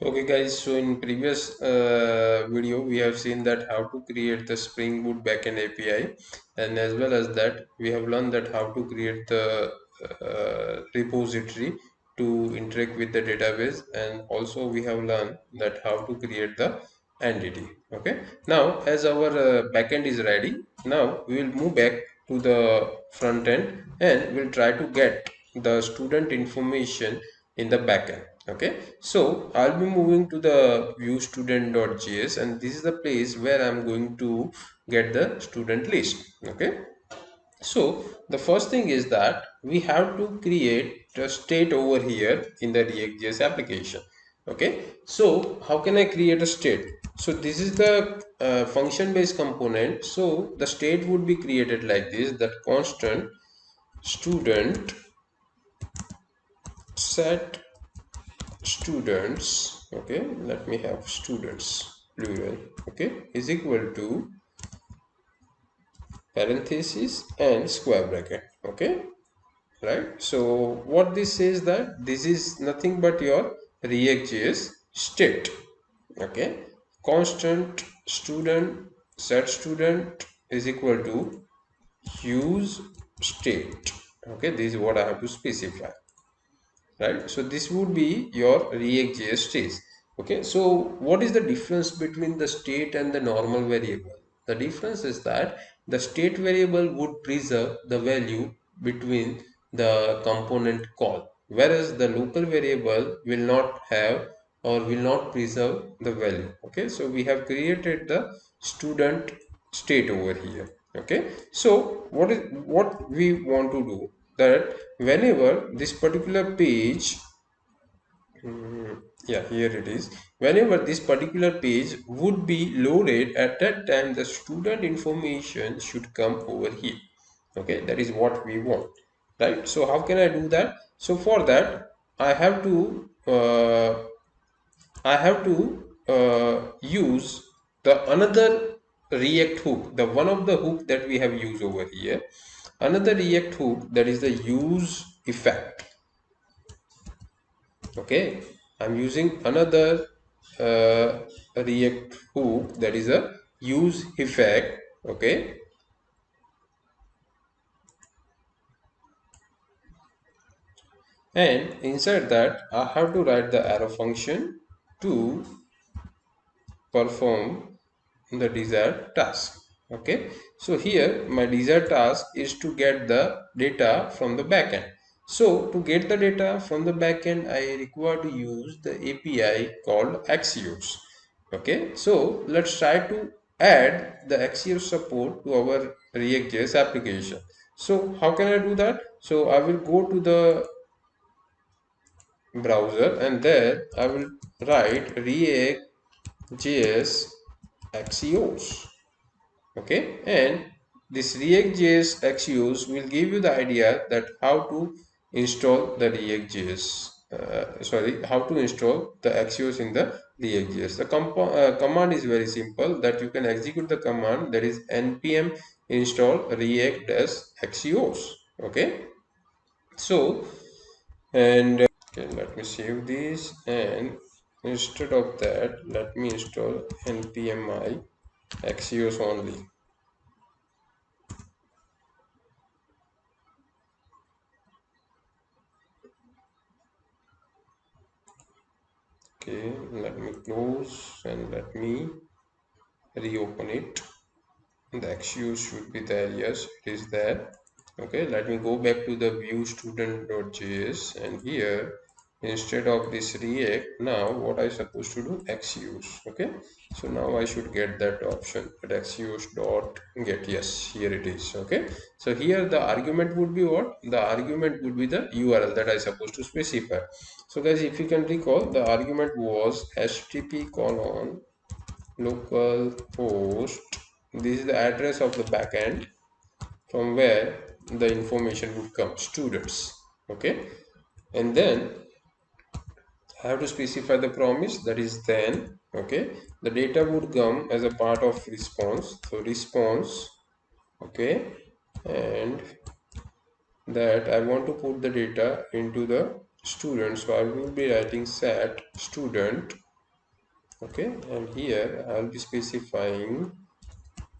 Okay guys, so in previous video we have seen that how to create the Springboot backend API, and as well as that we have learned that how to create the repository to interact with the database, and also we have learned that how to create the entity. Okay, now as our backend is ready, now we will move back to the front end and we'll try to get the student information in the backend. Okay, so I'll be moving to the view student.js, and this is the place where I'm going to get the student list. Okay, so the first thing is that we have to create a state over here in the React.js application. Okay, so how can I create a state? So this is the function based component. So the state would be created like this, that constant student set students, okay, let me have students plural, okay, is equal to parenthesis and square bracket. Okay, right? So what this says, that this is nothing but your React.js state. Okay, constant student set student is equal to use state. Okay, this is what I have to specify, right? So this would be your React.js state. Okay, so what is the difference between the state and the normal variable? The difference is that the state variable would preserve the value between the component call, whereas the local variable will not have or will not preserve the value. Okay, so we have created the student state over here. Okay, so what we want to do, that whenever this particular page, yeah, here it is, whenever this particular page would be loaded, at that time the student information should come over here. Okay, that is what we want, right? So how can I do that? So for that I have to use the another React hook, the one of the hook that we have used over here, another React hook, that is the use effect. Okay, I'm using another React hook, that is a use effect. Okay, and inside that I have to write the arrow function to perform the desired task. Okay, so here my desired task is to get the data from the backend. So to get the data from the backend, I require to use the API called Axios. Okay, so let's try to add the Axios support to our React.js application. So how can I do that? So I will go to the browser, and there I will write React.js Axios. Okay, and this React.js Axios will give you the idea that how to install the React.js, how to install the Axios in the React.js. The command is very simple, that you can execute the command, that is npm install react-axios. Okay, so, and okay, let me save this, and instead of that let me install npmi axios only. Okay, let me close and let me reopen it. The Axios should be there. Yes, it is there. Okay, let me go back to the view student.js, and here instead of this React, now what I supposed to do, Axios. Okay, so now I should get that option at Axios dot get. Yes, here it is. Okay, so here the argument would be what? The argument would be the URL that I supposed to specify. So guys, if you can recall, the argument was http colon local host. This is the address of the backend from where the information would come, students. Okay, and then I have to specify the promise, that is then. Okay, the data would come as a part of response, so response. Okay, and that I want to put the data into the student, so I will be writing set student Okay, and here I'll be specifying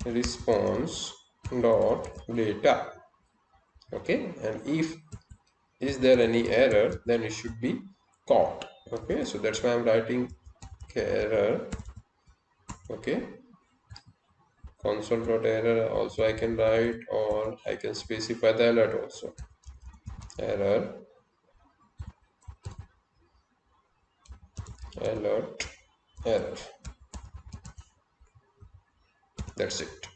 response dot data. Okay, and if is there any error, then it should be caught. Okay, so that's why I'm writing error. Okay, console.error also I can write, or I can specify the alert also. Error, alert, error. That's it.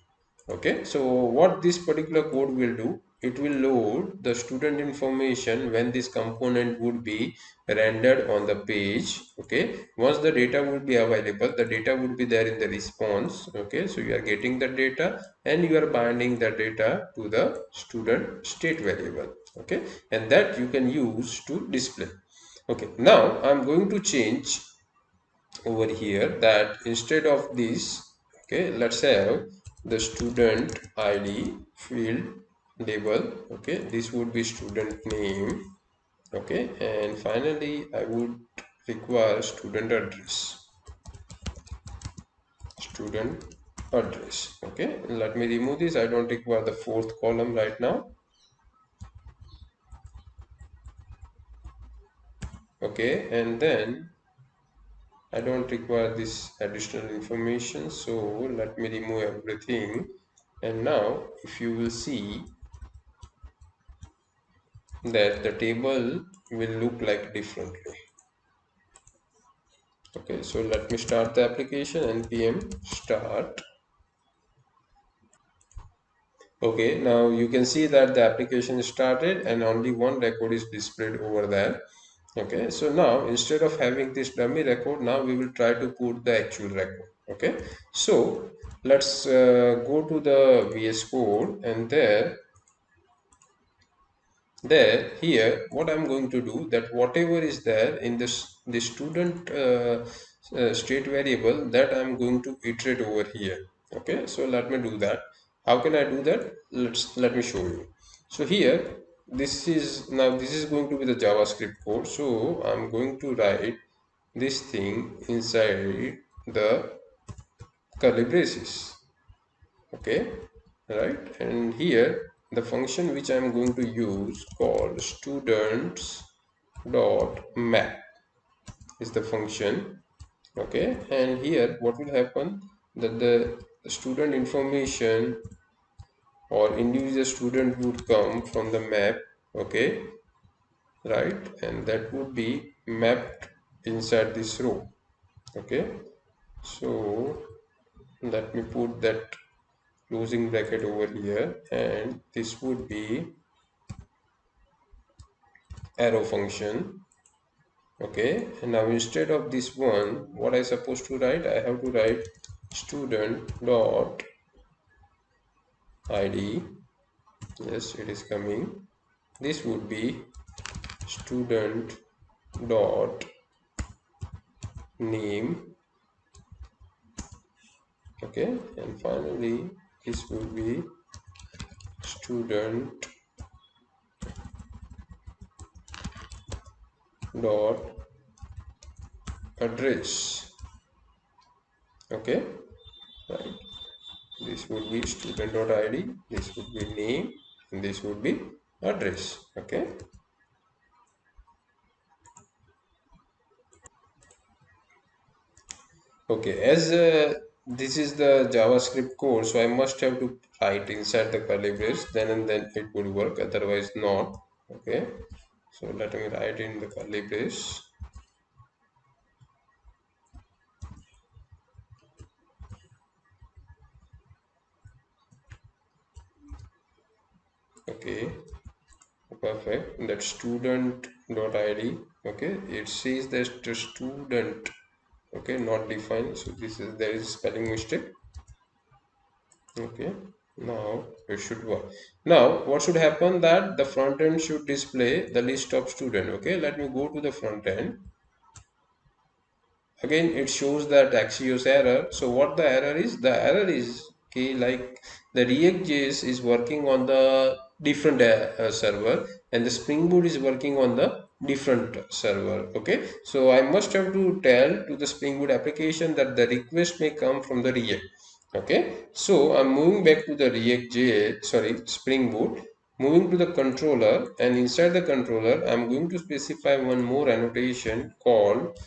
Okay, so what this particular code will do, it will load the student information when this component would be rendered on the page. Okay, once the data would be available, the data would be there in the response. Okay, so you are getting the data and you are binding the data to the student state variable. Okay, and that you can use to display. Okay, now I'm going to change over here that instead of this, okay, let's have the student id field label. Okay, this would be student name. Okay, and finally I would require student address. Student address. Okay, let me remove this. I don't require the fourth column right now. Okay, and then I don't require this additional information, so let me remove everything. And now if you will see that the table will look like differently. Okay, so let me start the application. npm start. Okay, now you can see that the application started and only one record is displayed over there. Okay, so now instead of having this dummy record, now we will try to put the actual record. Okay, so let's go to the VS Code, and there here what I'm going to do, that whatever is there in this student state variable, that I'm going to iterate over here. Okay, so let me do that. How can I do that? Let me show you. So here, this is going to be the JavaScript code. So I'm going to write this thing inside the curly braces. Okay, right, and here the function which I'm going to use called students dot map is the function. Okay, and here what will happen, that the student information or individual student would come from the map. Okay, right, and that would be mapped inside this row. Okay, so let me put that closing bracket over here, and this would be arrow function. Okay, and now instead of this one, what I supposed to write, I have to write student dot id. Yes, it is coming. This would be student dot name. Okay, and finally this would be student dot address. Okay, right, this would be student.id, this would be name, and this would be address. Okay, okay, as this is the JavaScript code, so I must have to write inside the curly brace, then and then it would work, otherwise not. Okay, so let me write in the curly brace. Okay, perfect. That student.id. Okay, it says that the student, okay, not defined, so this is, there is spelling mistake. Okay, now it should work. Now what should happen, that the front end should display the list of student. Okay, let me go to the front end. Again it shows that Axios error. So what the error is, the error is, okay, like the React.js is working on the different server, and the Springboot is working on the different server. Okay, so I must have to tell to the Spring Boot application that the request may come from the React. Okay, so I'm moving back to the Spring Boot, moving to the controller, and inside the controller I'm going to specify one more annotation called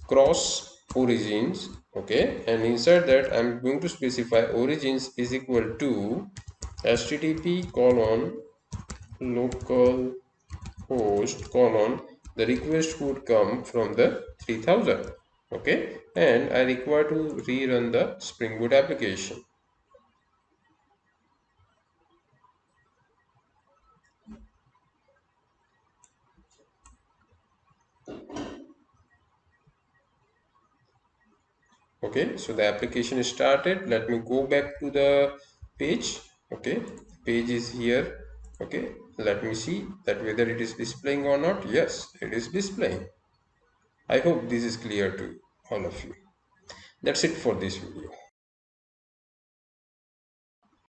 cross origins. Okay, and inside that I'm going to specify origins is equal to http colon local host colon the request would come from the 3000. Okay, and I require to rerun the Spring Boot application. Okay, so the application is started. Let me go back to the page. Okay, page is here. Okay, let me see that whether it is displaying or not. Yes, it is displaying. I hope this is clear to all of you. That's it for this video.